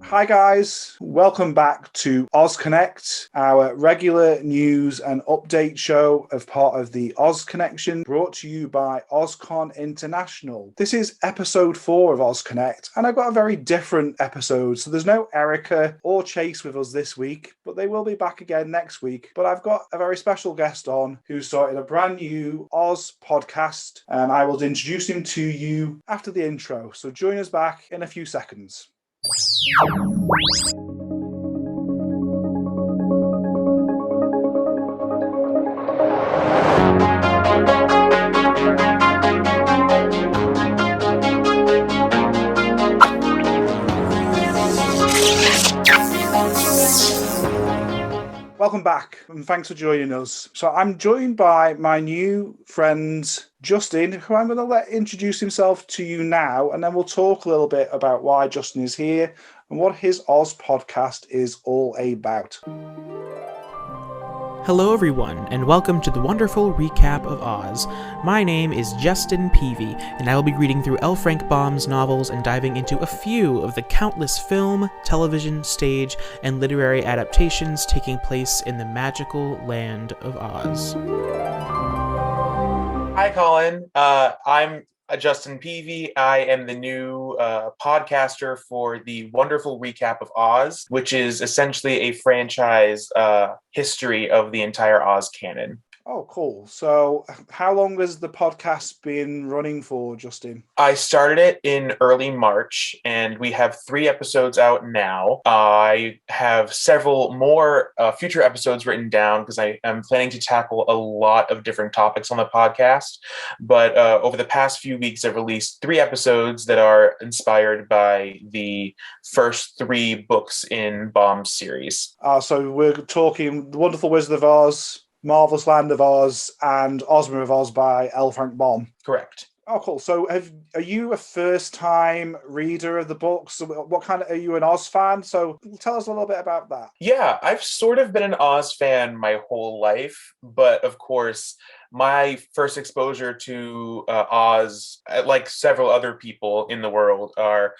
Hi guys, welcome back to OzConnect, our regular news and update show of part of the OzConnection, brought to you by OzCon International. This is episode 4 of OzConnect, and I've got a very different episode, so there's no Erica or Chase with us this week, but they will be back again next week. But I've got a very special guest on who started a brand new Oz podcast, and I will introduce him to you after the intro, so join us back in a few seconds. Welcome back, and thanks for joining us. So I'm joined by my new friend, Justin, who I'm going to let introduce himself to you now, and then we'll talk a little bit about why Justin is here and what his Oz podcast is all about. Hello everyone, and welcome to the wonderful recap of Oz. My name is Justin Peavey, and I will be reading through L Frank Baum's novels and diving into a few of the countless film, television, stage, and literary adaptations taking place in the magical land of Oz. Hi, Colin. I'm Justin Peavey. I am the new podcaster for the wonderful recap of Oz, which is essentially a franchise history of the entire Oz canon. Oh, cool. So how long has the podcast been running for, Justin? I started it in early March, and we have 3 episodes out now. I have several more future episodes written down because I am planning to tackle a lot of different topics on the podcast. But over the past few weeks, I've released 3 episodes that are inspired by the first 3 books in Baum's series. So we're talking The Wonderful Wizard of Oz, Marvelous Land of Oz, and Ozma of Oz by L Frank Baum. Correct. Oh, cool. So are you a first-time reader of the books? What kind of, are you an Oz fan? So tell us a little bit about that. Yeah, I've sort of been an Oz fan my whole life, but of course, my first exposure to Oz, like several other people in the world, are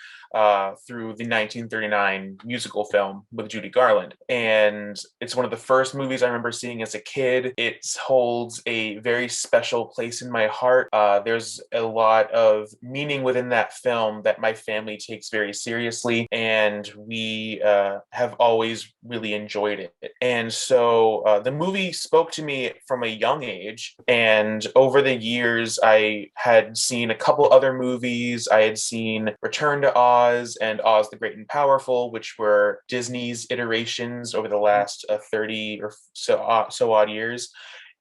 through the 1939 musical film with Judy Garland. And it's one of the first movies I remember seeing as a kid. It holds a very special place in my heart. There's a lot of meaning within that film that my family takes very seriously, and we have always really enjoyed it. And so the movie spoke to me from a young age. And over the years, I had seen a couple other movies. I had seen Return to Oz and Oz the Great and Powerful, which were Disney's iterations over the last 30 or so odd years.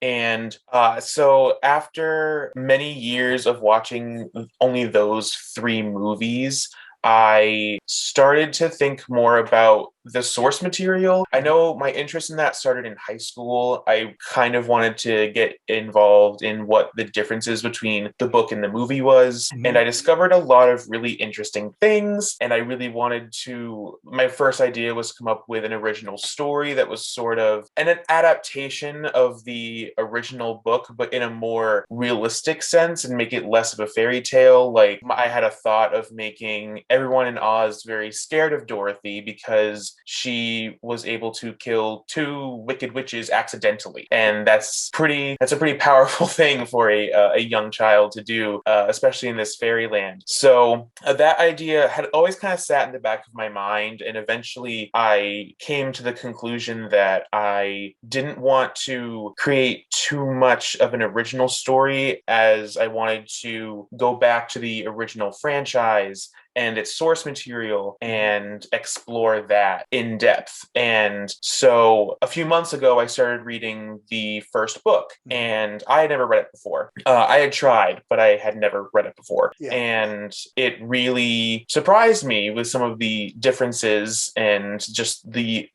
And so after many years of watching only those 3 movies, I started to think more about the source material. I know my interest in that started in high school. I kind of wanted to get involved in what the differences between the book and the movie was. Mm-hmm. And I discovered a lot of really interesting things. And I really wanted to, my first idea was to come up with an original story that was sort of an adaptation of the original book, but in a more realistic sense and make it less of a fairy tale. Like I had a thought of making everyone in Oz very scared of Dorothy because she was able to kill 2 wicked witches accidentally. And that's a pretty powerful thing for a young child to do, especially in this fairyland. So that idea had always kind of sat in the back of my mind. And eventually I came to the conclusion that I didn't want to create too much of an original story, as I wanted to go back to the original franchise and its source material and explore that in depth. And so a few months ago, I started reading the first book, and I had never read it before. I had tried, but I had never read it before. Yeah. And it really surprised me with some of the differences and just the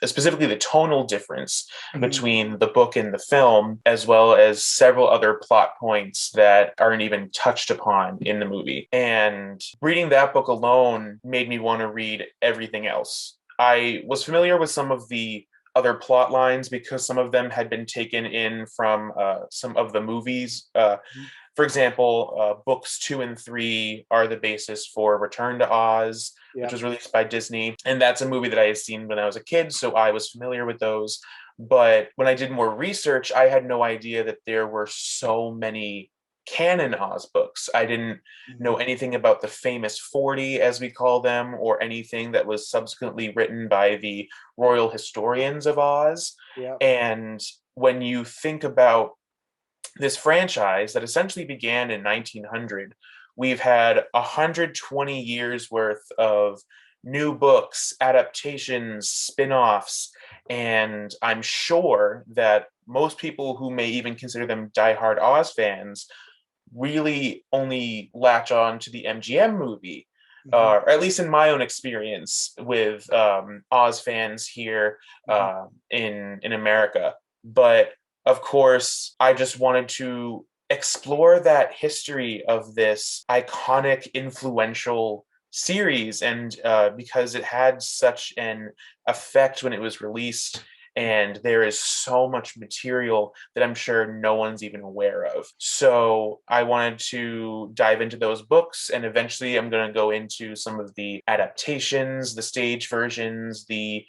specifically the tonal difference between the book and the film, as well as several other plot points that aren't even touched upon in the movie. And reading that book alone made me want to read everything else. I was familiar with some of the other plot lines because some of them had been taken in from some of the movies. For example, books 2 and 3 are the basis for Return to Oz, Yeah. which was released by Disney. And that's a movie that I had seen when I was a kid, so I was familiar with those. But when I did more research, I had no idea that there were so many canon Oz books. I didn't know anything about the famous 40, as we call them, or anything that was subsequently written by the royal historians of Oz. Yeah. And when you think about this franchise that essentially began in 1900, we've had 120 years worth of new books, adaptations, spin-offs, and I'm sure that most people who may even consider them diehard Oz fans really only latch on to the MGM movie, or at least in my own experience with Oz fans here in America. But of course, I just wanted to explore that history of this iconic, influential series, and because it had such an effect when it was released, and there is so much material that I'm sure no one's even aware of. So I wanted to dive into those books, and eventually I'm going to go into some of the adaptations, the stage versions, the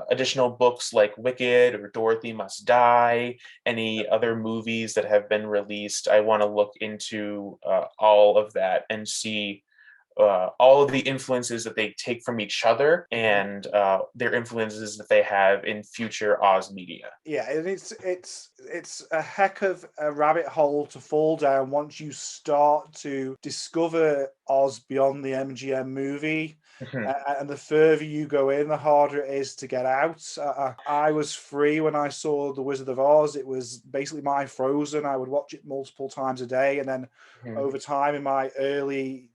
additional books like Wicked or Dorothy Must Die, any other movies that have been released. I want to look into all of that and see all of the influences that they take from each other, and their influences that they have in future Oz media. Yeah, and it's a heck of a rabbit hole to fall down once you start to discover Oz beyond the MGM movie. And the further you go in, the harder it is to get out. I was free when I saw The Wizard of Oz. It was basically my Frozen. I would watch it multiple times a day, and then over time in my early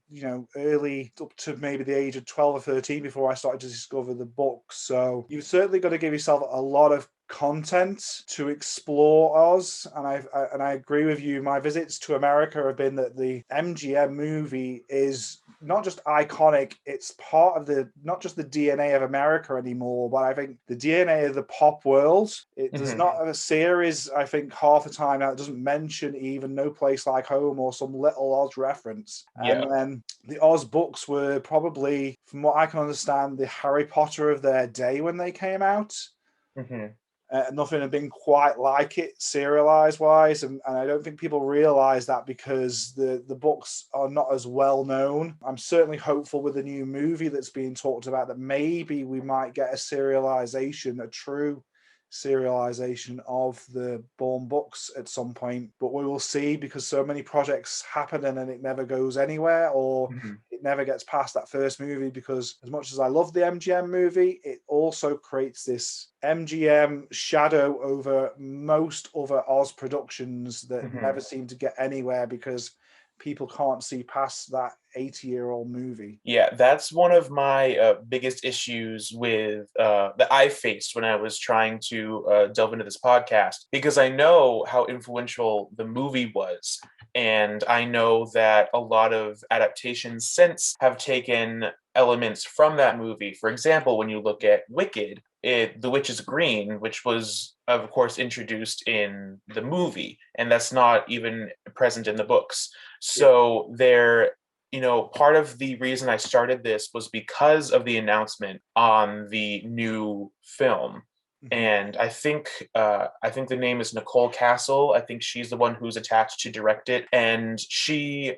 up to maybe the age of 12 or 13 before I started to discover the books. So you've certainly got to give yourself a lot of content to explore Oz, and I agree with you. My visits to America have been that the MGM movie is not just iconic, it's part of the not just the DNA of America anymore, but I think the DNA of the pop world. It does not have a series, I think, half the time now it doesn't mention even No Place Like Home or some little Oz reference. And then the Oz books were probably, from what I can understand, the Harry Potter of their day when they came out. Nothing had been quite like it serialized wise, and I don't think people realize that because the books are not as well known. I'm certainly hopeful with the new movie that's being talked about that maybe we might get a true serialization of the Baum books at some point, but we will see, because so many projects happen and then it never goes anywhere, or it never gets past that first movie. Because as much as I love the MGM movie, it also creates this MGM shadow over most other Oz productions that never seem to get anywhere because people can't see past that 80-year-old movie. Yeah, that's one of my biggest issues with that I faced when I was trying to delve into this podcast, because I know how influential the movie was. And I know that a lot of adaptations since have taken elements from that movie. For example, when you look at Wicked, the witch is green, which was, of course, introduced in the movie, and that's not even present in the books. So part of the reason I started this was because of the announcement on the new film. And I think the name is Nicole Castle. I think she's the one who's attached to direct it. And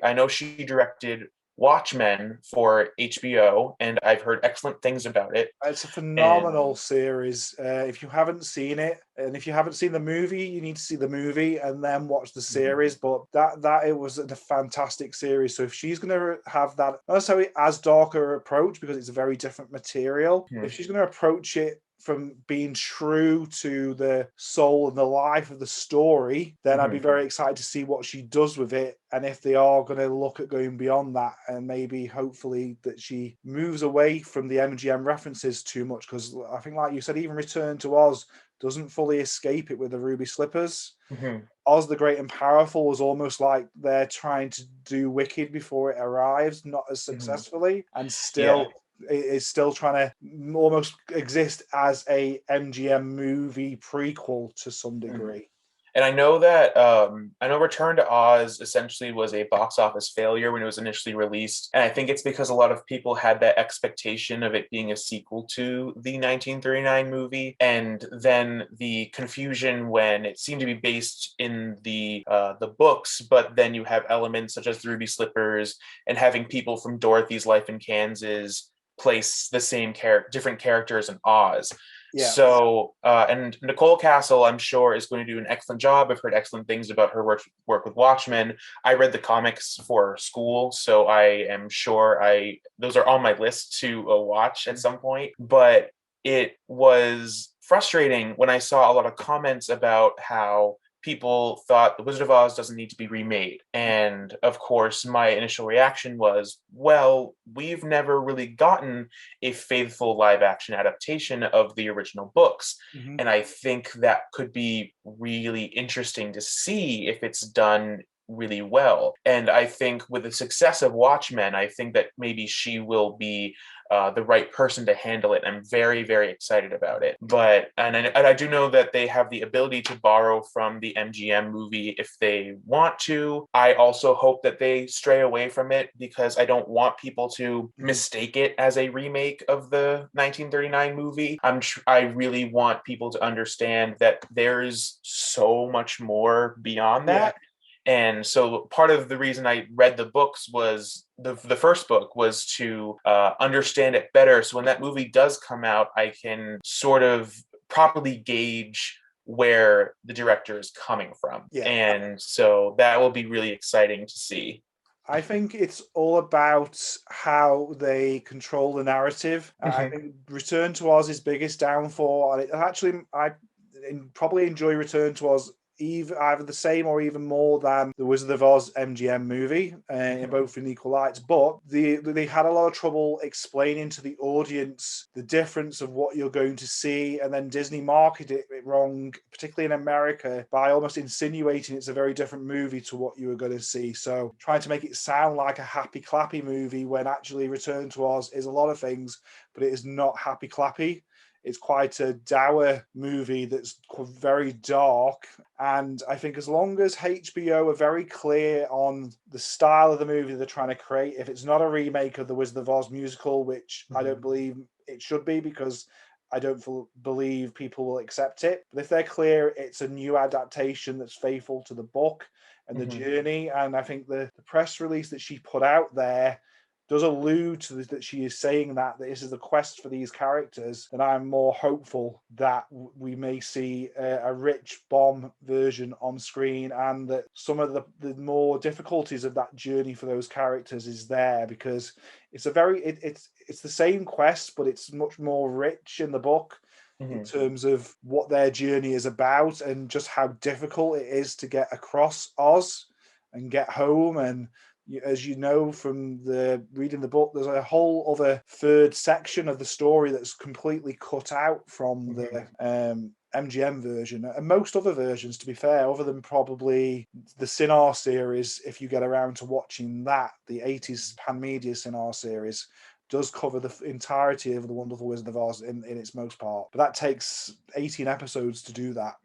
I know she directed Watchmen for HBO, and I've heard excellent things about it. It's a phenomenal series. If you haven't seen it, and if you haven't seen the movie, you need to see the movie and then watch the series. But that it was a fantastic series. So if she's going to have that, not necessarily as darker approach, because it's a very different material, if she's going to approach it from being true to the soul and the life of the story, then I'd be very excited to see what she does with it, and if they are going to look at going beyond that, and maybe hopefully that she moves away from the MGM references too much, because I think, like you said, even Return to Oz doesn't fully escape it with the ruby slippers. Oz the Great and Powerful was almost like they're trying to do Wicked before it arrives, not as successfully, and still is still trying to almost exist as a MGM movie prequel to some degree. And I know Return to Oz essentially was a box office failure when it was initially released. And I think it's because a lot of people had that expectation of it being a sequel to the 1939 movie. And then the confusion when it seemed to be based in the books, but then you have elements such as the Ruby Slippers and having people from Dorothy's Life in Kansas place the same different characters in Oz. Yeah. So, and Nicole Castle, I'm sure, is going to do an excellent job. I've heard excellent things about her work with Watchmen. I read the comics for school, so I am sure those are on my list to watch at some point. But it was frustrating when I saw a lot of comments about how people thought The Wizard of Oz doesn't need to be remade. And of course, my initial reaction was, well, we've never really gotten a faithful live action adaptation of the original books. Mm-hmm. And I think that could be really interesting to see if it's done really well. And I think with the success of Watchmen, I think that maybe she will be the right person to handle it. I'm very, very excited about it. But and I do know that they have the ability to borrow from the MGM movie if they want to. I also hope that they stray away from it because I don't want people to mistake it as a remake of the 1939 movie. I really want people to understand that there is so much more beyond that. Yeah. And so part of the reason I read the books was the first book was to understand it better. So when that movie does come out, I can sort of properly gauge where the director is coming from. Yeah. And so that will be really exciting to see. I think it's all about how they control the narrative. I think Return to Oz's biggest downfall, and I probably enjoy Return to Oz either the same or even more than the Wizard of Oz MGM movie, both in equal lights. But they had a lot of trouble explaining to the audience the difference of what you're going to see, and then Disney marketed it wrong, particularly in America, by almost insinuating it's a very different movie to what you were going to see. So trying to make it sound like a happy clappy movie when actually Return to Oz is a lot of things, but it is not happy clappy. It's quite a dour movie that's very dark. And I think as long as HBO are very clear on the style of the movie they're trying to create, if it's not a remake of the Wizard of Oz musical, which I don't believe it should be because I don't believe people will accept it. But if they're clear, it's a new adaptation that's faithful to the book and the journey. And I think the press release that she put out there does allude to that she is saying that this is the quest for these characters, and I'm more hopeful that we may see a rich Baum version on screen, and that some of the more difficulties of that journey for those characters is there, because it's it's the same quest, but it's much more rich in the book in terms of what their journey is about and just how difficult it is to get across Oz and get home. And as you know from reading the book, there's a whole other third section of the story that's completely cut out from the MGM version, and most other versions, to be fair, other than probably the Cinar series, if you get around to watching that, the 80s Pan Media Cinar series does cover the entirety of The Wonderful Wizard of Oz in its most part. But that takes 18 episodes to do that.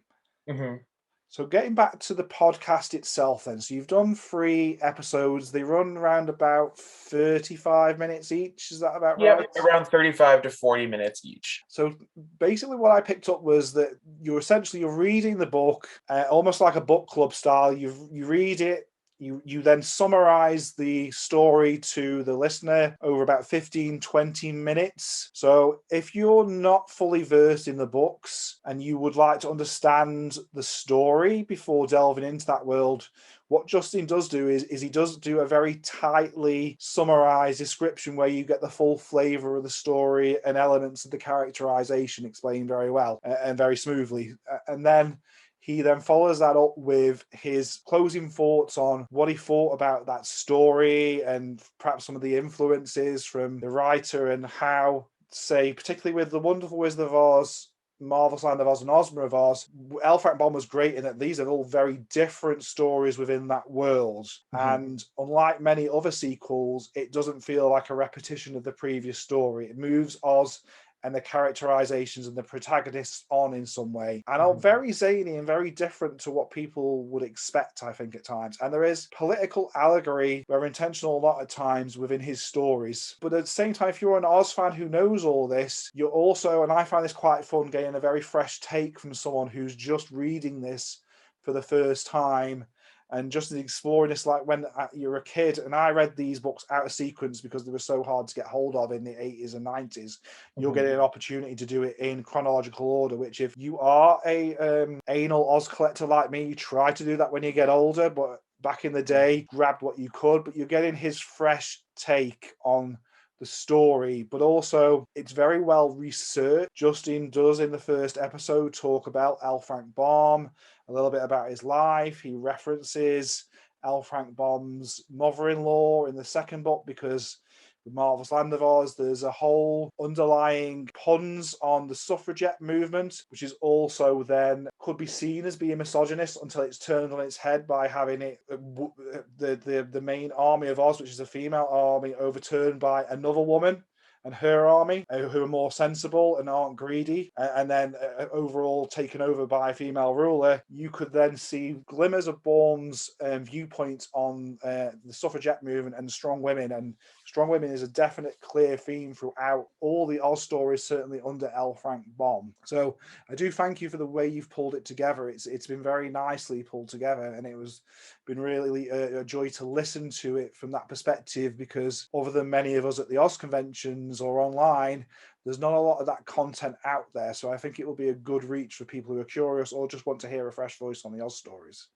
So getting back to the podcast itself then, so you've done 3 episodes. They run around about 35 minutes each. Is that about right? Yeah, around 35 to 40 minutes each. So basically what I picked up was that you're reading the book, almost like a book club style. You read it, you then summarize the story to the listener over about 15-20 minutes. So if you're not fully versed in the books and you would like to understand the story before delving into that world, what Justin does do is he does do a very tightly summarized description where you get the full flavor of the story and elements of the characterization explained very well and very smoothly. And then he then follows that up with his closing thoughts on what he thought about that story and perhaps some of the influences from the writer, and how, say, particularly with The Wonderful Wizard of Oz, Marvelous Land of Oz, and Ozma of Oz, L Frank Baum was great in that these are all very different stories within that world. And unlike many other sequels, it doesn't feel like a repetition of the previous story. It moves Oz and the characterizations and the protagonists on in some way, and are very zany and very different to what people would expect, I think, at times. And there is political allegory, whether intentional or not at times, within his stories. But at the same time, if you're an Oz fan who knows all this, you're also, and I find this quite fun, getting a very fresh take from someone who's just reading this for the first time and just exploring this, like when you're a kid. And I read these books out of sequence because they were so hard to get hold of in the 80s and 90s. You're getting an opportunity to do it in chronological order, which if you are a anal Oz collector like me, try to do that when you get older. But back in the day, grabbed what you could. But you're getting his fresh take on the story, but also it's very well researched. Justin does in the first episode talk about L Frank Baum, a little bit about his life. He references L Frank Baum's mother-in-law in the second book, because with Marvel's Land of Oz, there's a whole underlying puns on the suffragette movement, which is also then could be seen as being misogynist until it's turned on its head by having it the main army of Oz, which is a female army, overturned by another woman and her army, who are more sensible and aren't greedy, and then overall taken over by a female ruler. You could then see glimmers of Baum's viewpoint on the suffragette movement and strong women. And strong women is a definite clear theme throughout all the Oz stories, certainly under L Frank Baum. So I do thank you for the way you've pulled it together. It's been very nicely pulled together, and it was been really a joy to listen to it from that perspective, because other than many of us at the Oz conventions or online, there's not a lot of that content out there. So I think it will be a good reach for people who are curious or just want to hear a fresh voice on the Oz stories.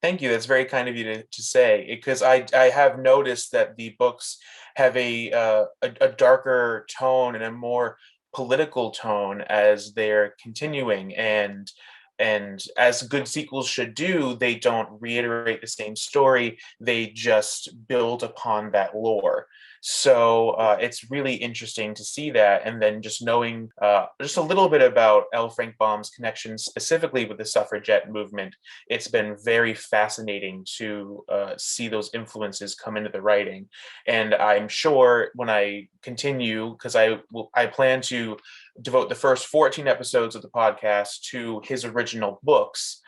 Thank you. That's very kind of you to say, because I have noticed that the books have a darker tone and a more political tone as they're continuing, and as good sequels should do, they don't reiterate the same story, they just build upon that lore. So it's really interesting to see that, and then just knowing just a little bit about L Frank Baum's connection specifically with the suffragette movement. It's been very fascinating to see those influences come into the writing, and I'm sure when I continue, because I plan to devote the first 14 episodes of the podcast to his original books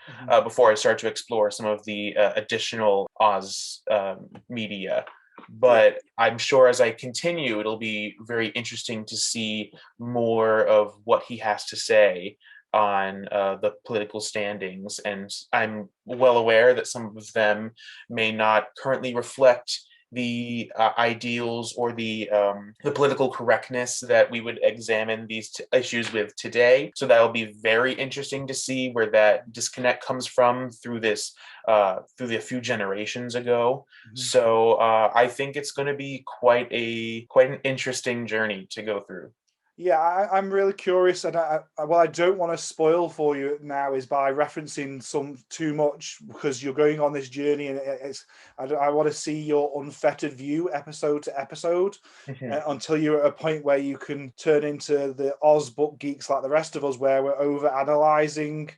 before I start to explore some of the additional Oz media. But I'm sure as I continue, it'll be very interesting to see more of what he has to say on the political standings. And I'm well aware that some of them may not currently reflect the ideals or the political correctness that we would examine these issues with today. So that'll be very interesting to see where that disconnect comes from through this through the few generations ago. So I think it's going to be quite an interesting journey to go through. Yeah, I'm really curious, and what I don't want to spoil for you now is by referencing some too much, because you're going on this journey, and I want to see your unfettered view episode to episode until you're at a point where you can turn into the Oz book geeks like the rest of us, where we're over analyzing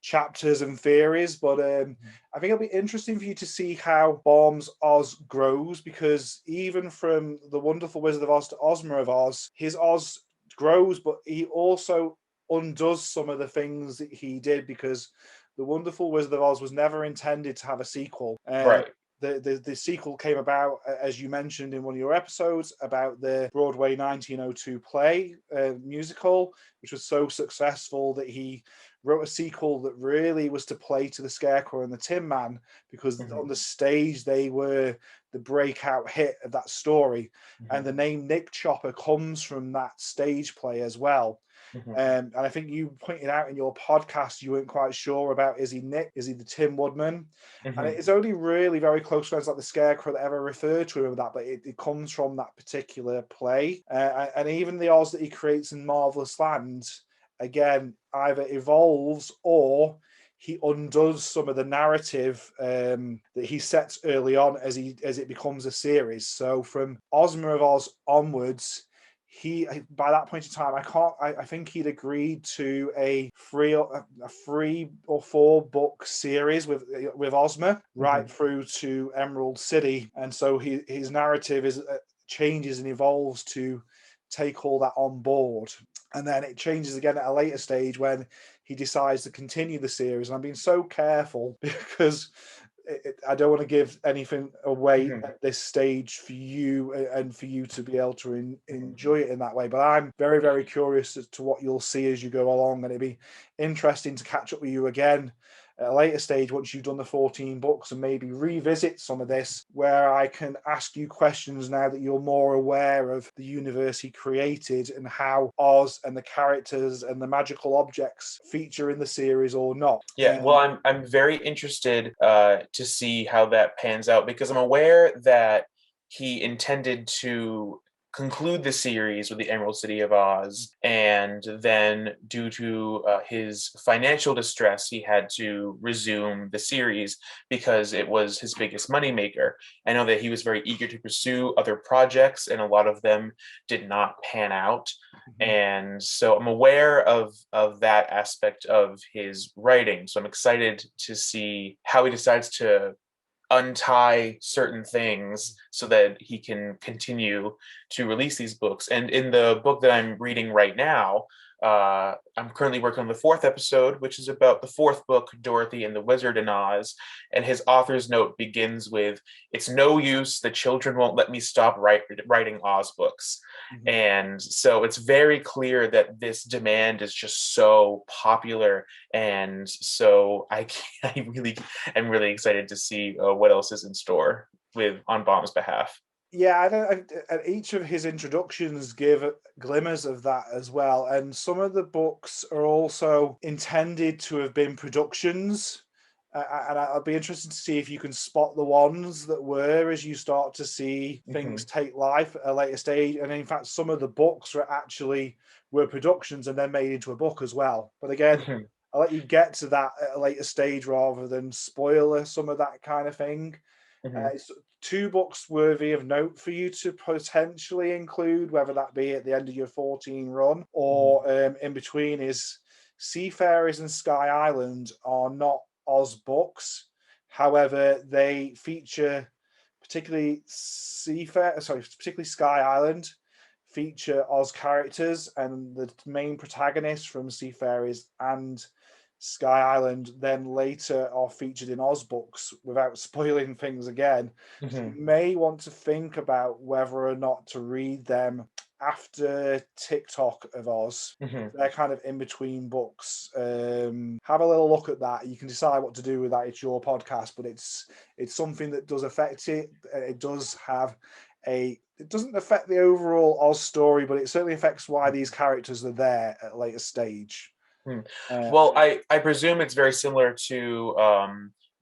chapters and theories. But I think it'll be interesting for you to see how Baum's Oz grows, because even from The Wonderful Wizard of Oz to Ozma of Oz, his Oz grows, but he also undoes some of the things that he did, because The Wonderful Wizard of Oz was never intended to have a sequel. Right. The sequel came about, as you mentioned in one of your episodes, about the Broadway 1902 play musical, which was so successful that he wrote a sequel that really was to play to the Scarecrow and the Tin Man, because on the stage they were the breakout hit of that story. And the name Nick Chopper comes from that stage play as well. And I think you pointed out in your podcast you weren't quite sure about, is he Nick, is he the Tin Woodman? And it's only really very close friends like the Scarecrow that ever referred to him with that, but it comes from that particular play. And even the Oz that he creates in Marvelous Land, again, either evolves or he undoes some of the narrative that he sets early on as it becomes a series. So from Ozma of Oz onwards, he, by that point in time, I think he'd agreed to a 3 or 4 book series with Ozma right through to Emerald City, and so his narrative changes and evolves to take all that on board. And then it changes again at a later stage when he decides to continue the series. And I'm being so careful because I don't want to give anything away at this stage for you and for you to be able to enjoy it in that way. But I'm very, very curious as to what you'll see as you go along. And it'd be interesting to catch up with you again at a later stage once you've done the 14 books and maybe revisit some of this, where I can ask you questions now that you're more aware of the universe he created and how Oz and the characters and the magical objects feature in the series or not. Yeah, well, I'm very interested to see how that pans out, because I'm aware that he intended to conclude the series with the Emerald City of Oz, and then due to his financial distress, he had to resume the series because it was his biggest moneymaker. I know that he was very eager to pursue other projects, and a lot of them did not pan out. And so I'm aware of that aspect of his writing. So I'm excited to see how he decides to untie certain things so that he can continue to release these books. And in the book that I'm reading right now, I'm currently working on the 4th episode, which is about the 4th book, Dorothy and the Wizard in Oz. And his author's note begins with, "It's no use, the children won't let me stop writing Oz books." And so it's very clear that this demand is just so popular. And so I really am really excited to see what else is in store on Baum's behalf. Yeah, and each of his introductions give glimmers of that as well. And some of the books are also intended to have been productions. And I'll be interested to see if you can spot the ones that were as you start to see things take life at a later stage. And in fact, some of the books were productions and then made into a book as well. But again, I'll let you get to that at a later stage rather than spoiler some of that kind of thing. It's 2 books worthy of note for you to potentially include, whether that be at the end of your 14 run or in between, is Seafarers and Sky Island are not Oz books. However, they feature particularly Sky Island feature Oz characters, and the main protagonists from Seafarers and Sky Island then later are featured in Oz books without spoiling things again. So you may want to think about whether or not to read them after TikTok of Oz. They're kind of in between books. Have a little look at that. You can decide what to do with that. It's your podcast, but it's something that does affect it. It does have it doesn't affect the overall Oz story, but it certainly affects why these characters are there at a later stage. Well, I presume it's very similar to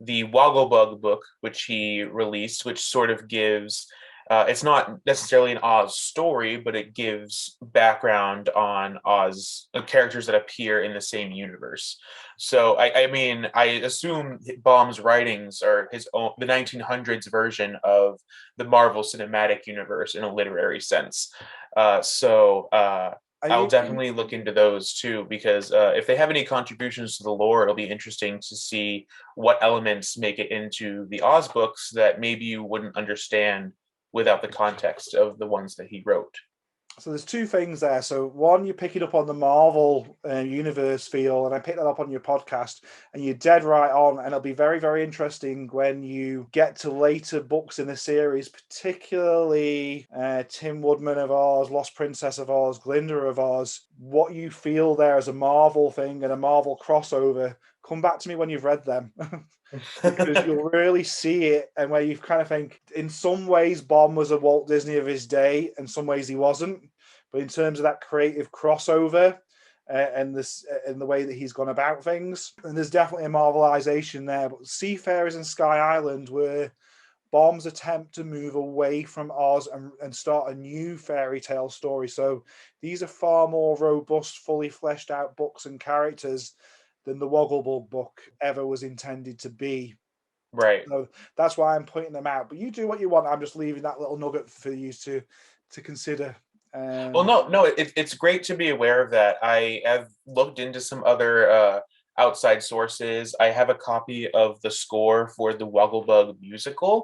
the Wogglebug book, which he released, which sort of gives, it's not necessarily an Oz story, but it gives background on Oz characters that appear in the same universe. So, I mean, I assume Baum's writings are his own, the 1900s version of the Marvel Cinematic Universe in a literary sense. I'll definitely look into those too, because if they have any contributions to the lore, it'll be interesting to see what elements make it into the Oz books that maybe you wouldn't understand without the context of the ones that he wrote. So there's 2 things there. So one, you pick it up on the Marvel universe feel, and I picked that up on your podcast, and you're dead right on. And it'll be very, very interesting when you get to later books in the series, particularly Tim Woodman of Oz, Lost Princess of Oz, Glinda of Oz, what you feel there as a Marvel thing and a Marvel crossover. Come back to me when you've read them. Because you'll really see it, and where you kind of think, in some ways, Baum was a Walt Disney of his day, and some ways he wasn't. But in terms of that creative crossover and the way that he's gone about things, and there's definitely a Marvelization there. But Seafarers and Sky Island were Baum's attempt to move away from Oz and start a new fairy tale story. So these are far more robust, fully fleshed out books and characters than the Wogglebug book ever was intended to be. Right. So that's why I'm pointing them out. But you do what you want. I'm just leaving that little nugget for you to consider. Well, no, it's great to be aware of that. I have looked into some other outside sources. I have a copy of the score for the Wogglebug musical,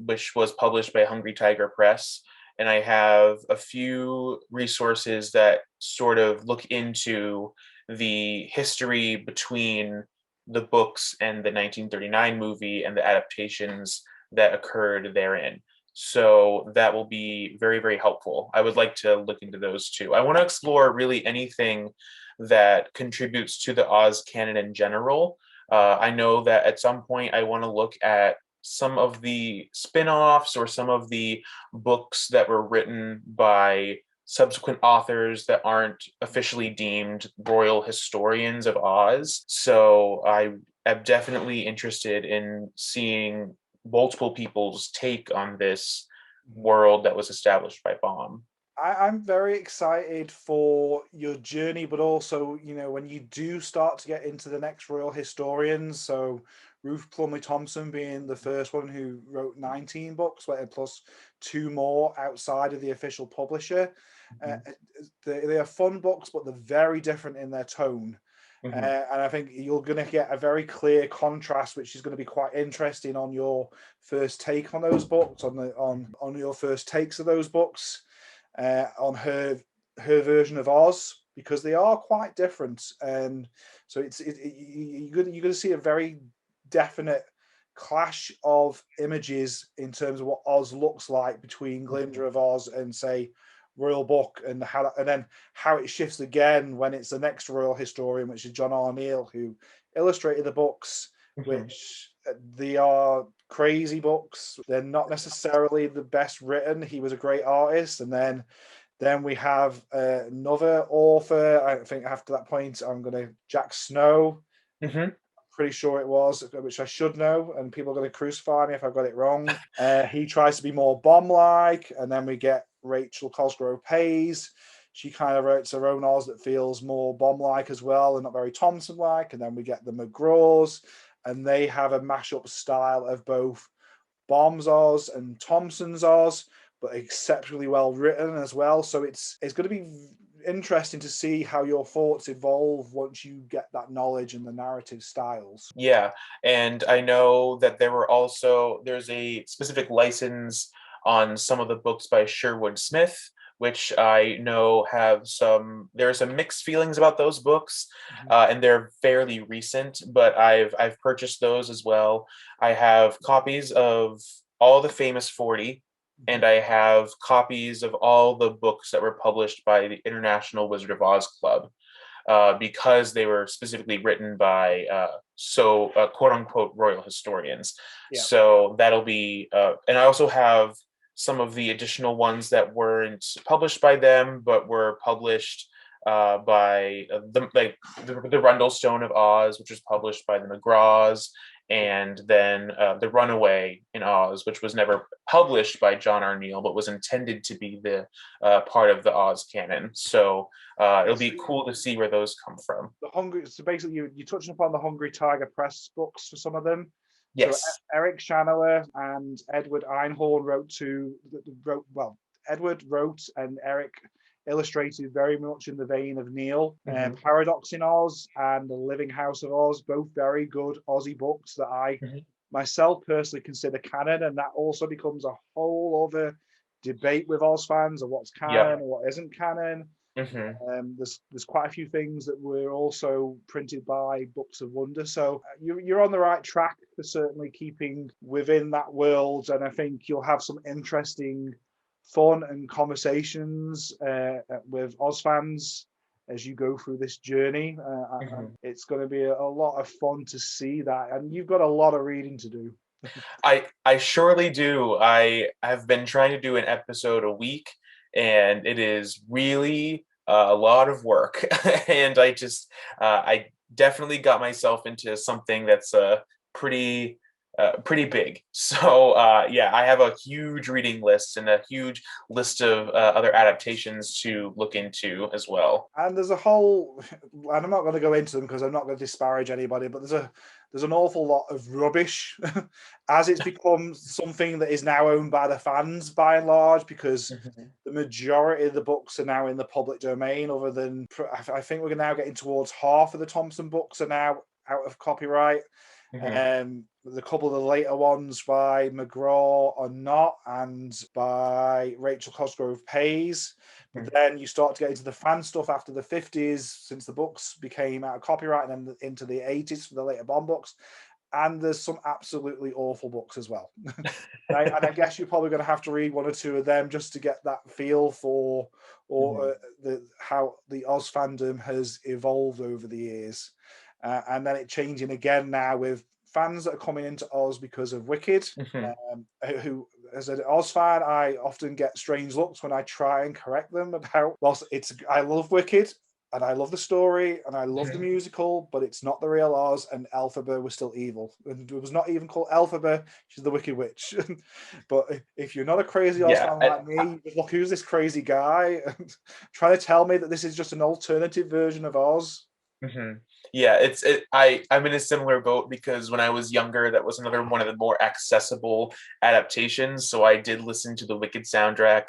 which was published by Hungry Tiger Press. and I have a few resources that sort of look into the history between the books and the 1939 movie and the adaptations that occurred therein. So that will be very, very helpful. I would like to look into those too. I want to explore really anything that contributes to the Oz canon in general. I know that at some point I want to look at some of the spin-offs or some of the books that were written by subsequent authors that aren't officially deemed royal historians of Oz. So I am definitely interested in seeing multiple people's take on this world that was established by Baum. I'm very excited for your journey, but also, when you do start to get into the next royal historians, so Ruth Plumley Thompson being the first one who wrote 19 books, plus two more outside of the official publisher. They are fun books, but they're very different in their tone. And I think you're going to get a very clear contrast, which is going to be quite interesting on your first take on those books, on your first takes of those books. On her version of Oz, because they are quite different, and so you're going to see a very definite clash of images in terms of what Oz looks like between Glinda of Oz and, say, Royal Book, and then how it shifts again when it's the next royal historian, which is John R. Neal, who illustrated the books, which they are crazy books. They're not necessarily the best written. He was a great artist. And then we have another author. I think after that point, Jack Snow. Pretty sure it was, which I should know, and people are going to crucify me if I got it wrong. He tries to be more Baum-like, and then we get Rachel Cosgrove Pays. She kind of writes her own Oz that feels more Baum-like as well, and not very Thompson-like. And then we get the McGraws, and they have a mashup style of both Baum's Oz and Thompson's Oz, but exceptionally well written as well. So it's going to be interesting to see how your thoughts evolve once you get that knowledge and the narrative styles. Yeah, and I know that there's a specific license on some of the books by Sherwood Smith, which I know there's some mixed feelings about those books, and they're fairly recent, but I've purchased those as well. I have copies of all the famous 40, and I have copies of all the books that were published by the International Wizard of Oz Club, because they were specifically written by quote unquote royal historians. Yeah. So that'll be, and I also have some of the additional ones that weren't published by them, but were published by the Rundlestone of Oz, which was published by the McGraws, and then The Runaway in Oz, which was never published by John R. Neal, but was intended to be the part of the Oz canon. So it'll be cool to see where those come from. So basically, you're touching upon the Hungry Tiger Press books for some of them. Yes. So Eric Shanower and Edward Einhorn Edward wrote and Eric illustrated very much in the vein of Neal. Paradox in Oz and The Living House of Oz, both very good Aussie books that I myself personally consider canon, and that also becomes a whole other debate with Oz fans of what's canon and what isn't canon. There's quite a few things that were also printed by Books of Wonder, so you're on the right track for certainly keeping within that world, and I think you'll have some interesting fun and conversations with Oz fans as you go through this journey. It's going to be a lot of fun to see that, and you've got a lot of reading to do. I surely do. I have been trying to do an episode a week, and it is really a lot of work. And I definitely got myself into something that's pretty big. So I have a huge reading list and a huge list of other adaptations to look into as well. And there's a whole, and I'm not going to go into them because I'm not going to disparage anybody, but there's an awful lot of rubbish as it's become something that is now owned by the fans by and large, because the majority of the books are now in the public domain, other than I think we're now getting towards half of the Thompson books are now out of copyright. The couple of the later ones by McGraw are not, and by Rachel Cosgrove Pays. But then you start to get into the fan stuff after the 50s, since the books became out of copyright, and then into the 80s for the later Bond books. And there's some absolutely awful books as well. and I guess you're probably going to have to read one or two of them just to get that feel for how the Oz fandom has evolved over the years. And then it changing again now with fans that are coming into Oz because of Wicked, who, as an Oz fan, I often get strange looks when I try and correct them about, well, I love Wicked, and I love the story, and I love the musical, but it's not the real Oz, and Elphaba was still evil. And it was not even called Elphaba, she's the Wicked Witch. But if you're not a crazy Oz fan like me, look, who's this crazy guy? Trying to tell me that this is just an alternative version of Oz. Yeah, I'm in a similar boat, because when I was younger, that was another one of the more accessible adaptations. So I did listen to the Wicked soundtrack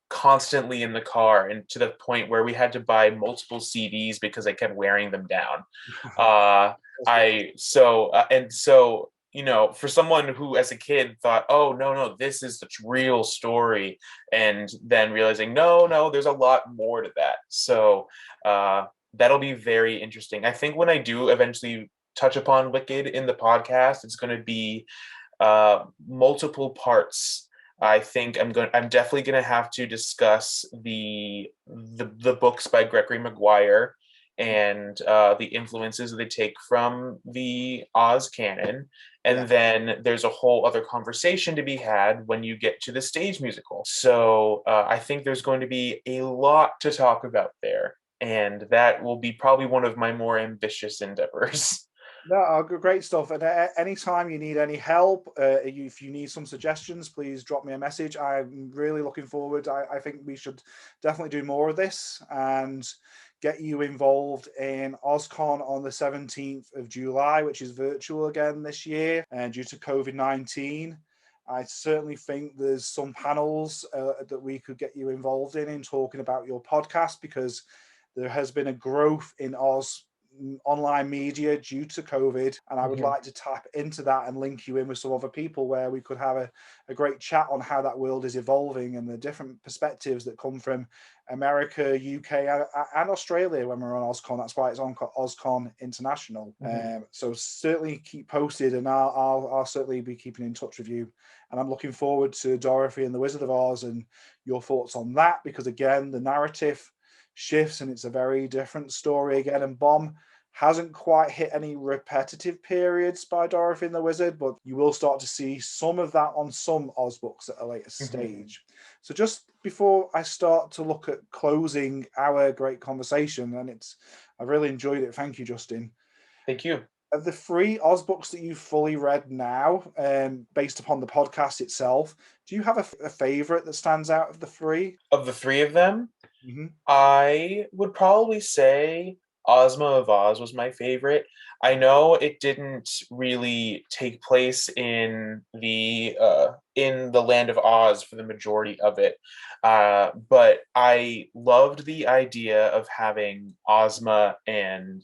constantly in the car, and to the point where we had to buy multiple CDs because I kept wearing them down. You know, for someone who as a kid thought, oh, no, this is the real story, and then realizing, no, there's a lot more to that. So that'll be very interesting. I think when I do eventually touch upon Wicked in the podcast, it's going to be multiple parts. I think I'm definitely going to have to discuss the books by Gregory Maguire and the influences that they take from the Oz canon. And then there's a whole other conversation to be had when you get to the stage musical. So I think there's going to be a lot to talk about there. And that will be probably one of my more ambitious endeavors. No, great stuff. And anytime you need any help, if you need some suggestions, please drop me a message. I'm really looking forward. I think we should definitely do more of this and get you involved in OzCon on the 17th of July, which is virtual again this year due to COVID-19. I certainly think there's some panels that we could get you involved in talking about your podcast, because there has been a growth in Oz online media due to COVID, and I would like to tap into that and link you in with some other people where we could have a great chat on how that world is evolving and the different perspectives that come from America, UK, and Australia when we're on OzCon. That's why it's on OzCon International. So certainly keep posted, and I'll certainly be keeping in touch with you. And I'm looking forward to Dorothy and the Wizard of Oz and your thoughts on that, because again, the narrative shifts and it's a very different story again, and Baum hasn't quite hit any repetitive periods by Dorothy and the Wizard, but you will start to see some of that on some Oz books at a later stage. So just before I start to look at closing our great conversation, and I've really enjoyed it, thank you, Justin. Thank you. Of the 3 Oz books that you've fully read now, based upon the podcast itself, do you have a favorite that stands out of the 3? Of the 3 of them, I would probably say Ozma of Oz was my favorite. I know it didn't really take place in the land of Oz for the majority of it, but I loved the idea of having Ozma and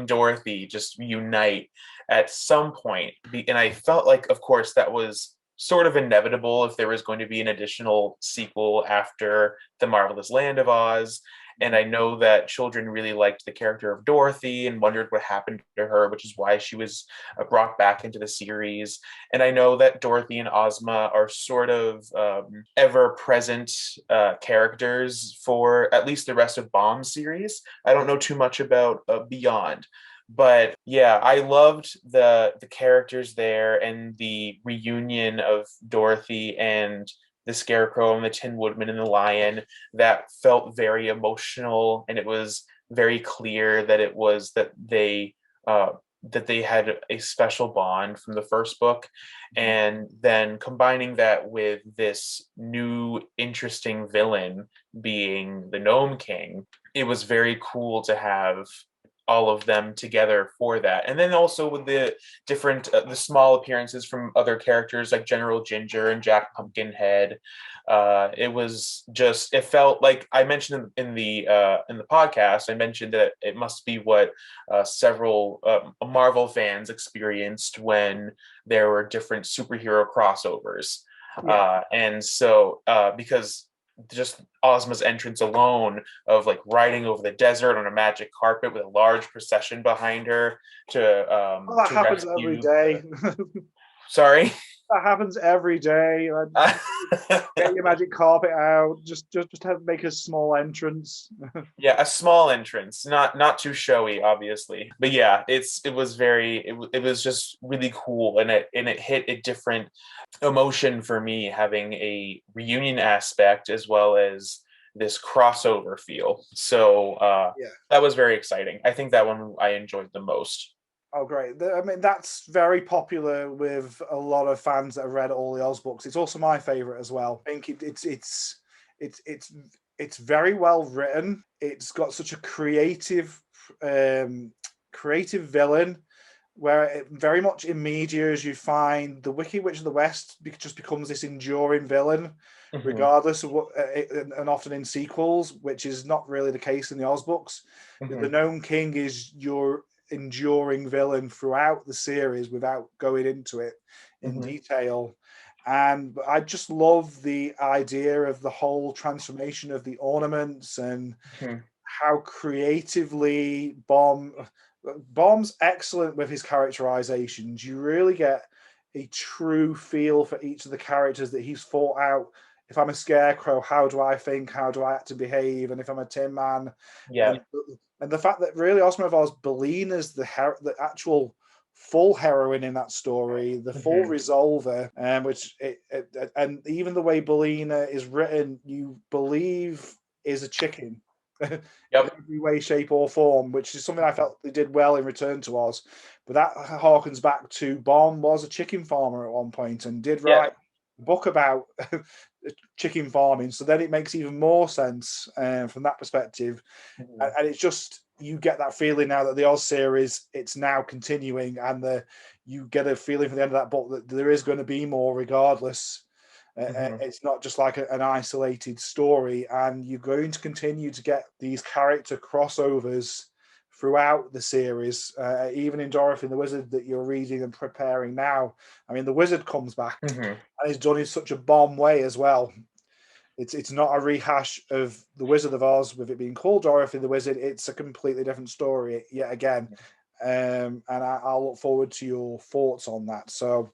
Dorothy just unite at some point, and I felt like, of course, that was sort of inevitable if there was going to be an additional sequel after The Marvelous Land of Oz. And I know that children really liked the character of Dorothy and wondered what happened to her, which is why she was brought back into the series. And I know that Dorothy and Ozma are sort of ever-present characters for at least the rest of Baum's series. I don't know too much about Beyond. But yeah, I loved the characters there, and the reunion of Dorothy and the Scarecrow and the Tin Woodman and the Lion. That felt very emotional, and it was very clear that it was that they had a special bond from the first book. And then combining that with this new interesting villain being the Gnome King, it was very cool to have all of them together for that. And then also with the different, the small appearances from other characters like General Ginger and Jack Pumpkinhead. It was just, it felt like I mentioned in the podcast, I mentioned that it must be what several Marvel fans experienced when there were different superhero crossovers. And so because just Ozma's entrance alone of like riding over the desert on a magic carpet with a large procession behind her to that to happens rescue every day. Sorry. That happens every day. Get your magic carpet out. Just make a small entrance. Yeah, a small entrance, not too showy, obviously, but yeah, it was just really cool, and it hit a different emotion for me, having a reunion aspect as well as this crossover feel. So that was very exciting. I think that one I enjoyed the most. Oh, great. I mean, that's very popular with a lot of fans that have read all the Oz books. It's also my favorite as well. I think it's very well written. It's got such a creative villain, where it very much in media as you find the Wicked Witch of the West just becomes this enduring villain, regardless of what, and often in sequels, which is not really the case in the Oz books. The Gnome King is your enduring villain throughout the series without going into it in detail. And I just love the idea of the whole transformation of the ornaments and how creatively Baum's excellent with his characterizations. You really get a true feel for each of the characters that he's thought out. If I'm a scarecrow, how do I think? How do I act to behave? And if I'm a Tin Man, and the fact that really Ozma of Oz, Bellina's the actual full heroine in that story, the full resolver, and even the way Bellina is written, you believe is a chicken. In every way, shape, or form, which is something I felt they did well in Return to Oz. But that harkens back to Baum was a chicken farmer at one point and did write a book about chicken farming. So then it makes even more sense from that perspective. And it's just, you get that feeling now that the Oz series, it's now continuing, and you get a feeling from the end of that book that there is going to be more regardless. It's not just like an isolated story, and you're going to continue to get these character crossovers throughout the series, even in Dorothy the Wizard that you're reading and preparing now. I mean, the Wizard comes back and is done in such a bomb way as well. It's not a rehash of the Wizard of Oz with it being called Dorothy the Wizard. It's a completely different story yet again. And I'll look forward to your thoughts on that. So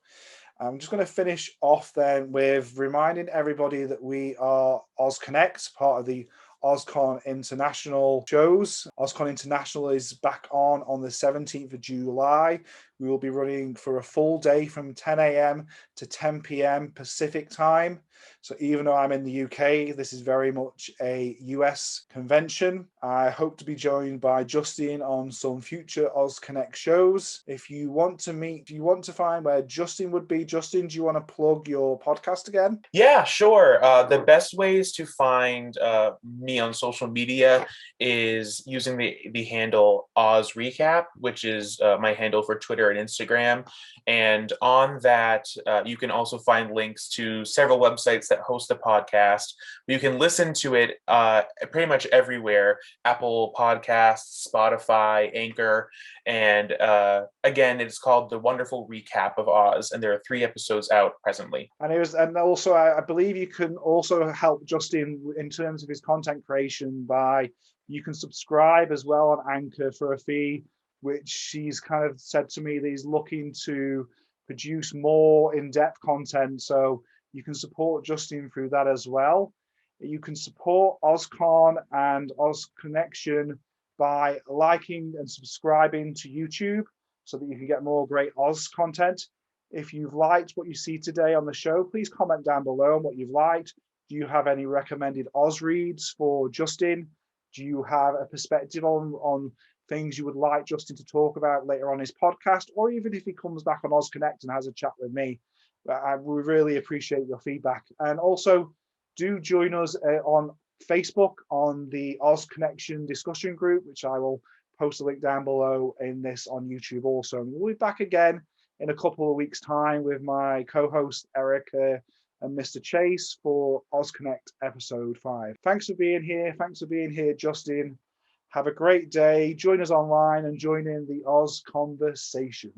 I'm just going to finish off then with reminding everybody that we are OzConnect, part of the OzCon International shows. OzCon International is back on the 17th of July. We will be running for a full day from 10 a.m. to 10 p.m. Pacific time. So even though I'm in the UK, this is very much a US convention. I hope to be joined by Justin on some future OzConnect shows. If you want to find where Justin would be, Justin, do you want to plug your podcast again? Yeah, sure. The best ways to find me on social media is using the handle Oz Recap, which is my handle for Twitter and Instagram. And on that, you can also find links to several websites that host the podcast. You can listen to it pretty much everywhere: Apple Podcasts, Spotify, Anchor. And again, it's called The Wonderful Recap of Oz, and there are 3 episodes out presently. And also, I believe you can also help Justin in terms of his content creation by, you can subscribe as well on Anchor for a fee, which he's kind of said to me that he's looking to produce more in-depth content. So you can support Justin through that as well. You can support OzCon and OzConnection by liking and subscribing to YouTube so that you can get more great Oz content. If you've liked what you see today on the show, please comment down below on what you've liked. Do you have any recommended Oz reads for Justin? Do you have a perspective on things you would like Justin to talk about later on his podcast? Or even if he comes back on OzConnect and has a chat with me, we really appreciate your feedback. And also, do join us on Facebook on the OzConnection discussion group, which I will post a link down below in this on YouTube also. And we'll be back again in a couple of weeks' time with my co-host Erica and Mr. Chase for OzConnect episode 5. Thanks for being here. Thanks for being here, Justin. Have a great day. Join us online and join in the Oz conversation.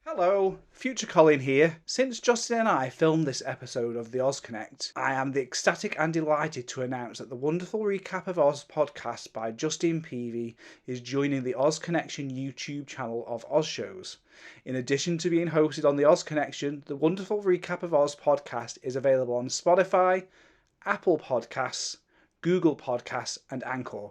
Hello, future Colin here. Since Justin and I filmed this episode of the OzConnect, I am ecstatic and delighted to announce that the wonderful Recap of Oz podcast by Justin Peavey is joining the OzConnection YouTube channel of Oz shows. In addition to being hosted on the OzConnection, the wonderful Recap of Oz podcast is available on Spotify, Apple Podcasts, Google Podcasts and Anchor.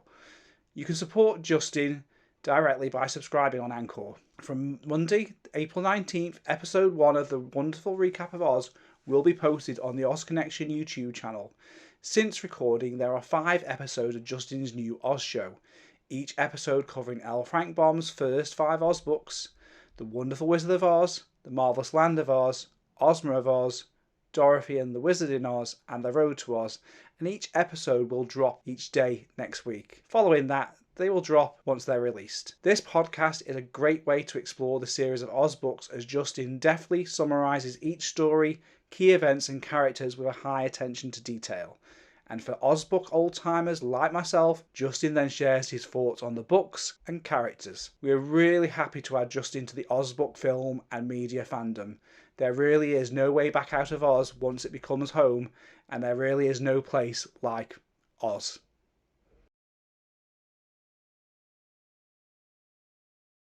You can support Justin directly by subscribing on Anchor. From Monday, April 19th, episode 1 of the wonderful Recap of Oz will be posted on the OzConnection YouTube channel. Since recording, there are 5 episodes of Justin's new Oz show, each episode covering L Frank Baum's first 5 Oz books, The Wonderful Wizard of Oz, The Marvelous Land of Oz, Ozma of Oz, Dorothy and the Wizard in Oz, and The Road to Oz, and each episode will drop each day next week. Following that, they will drop once they're released. This podcast is a great way to explore the series of Oz books as Justin deftly summarises each story, key events and characters with a high attention to detail. And for Oz book old-timers like myself, Justin then shares his thoughts on the books and characters. We are really happy to add Justin to the Oz book film and media fandom. There really is no way back out of Oz once it becomes home, and there really is no place like Oz.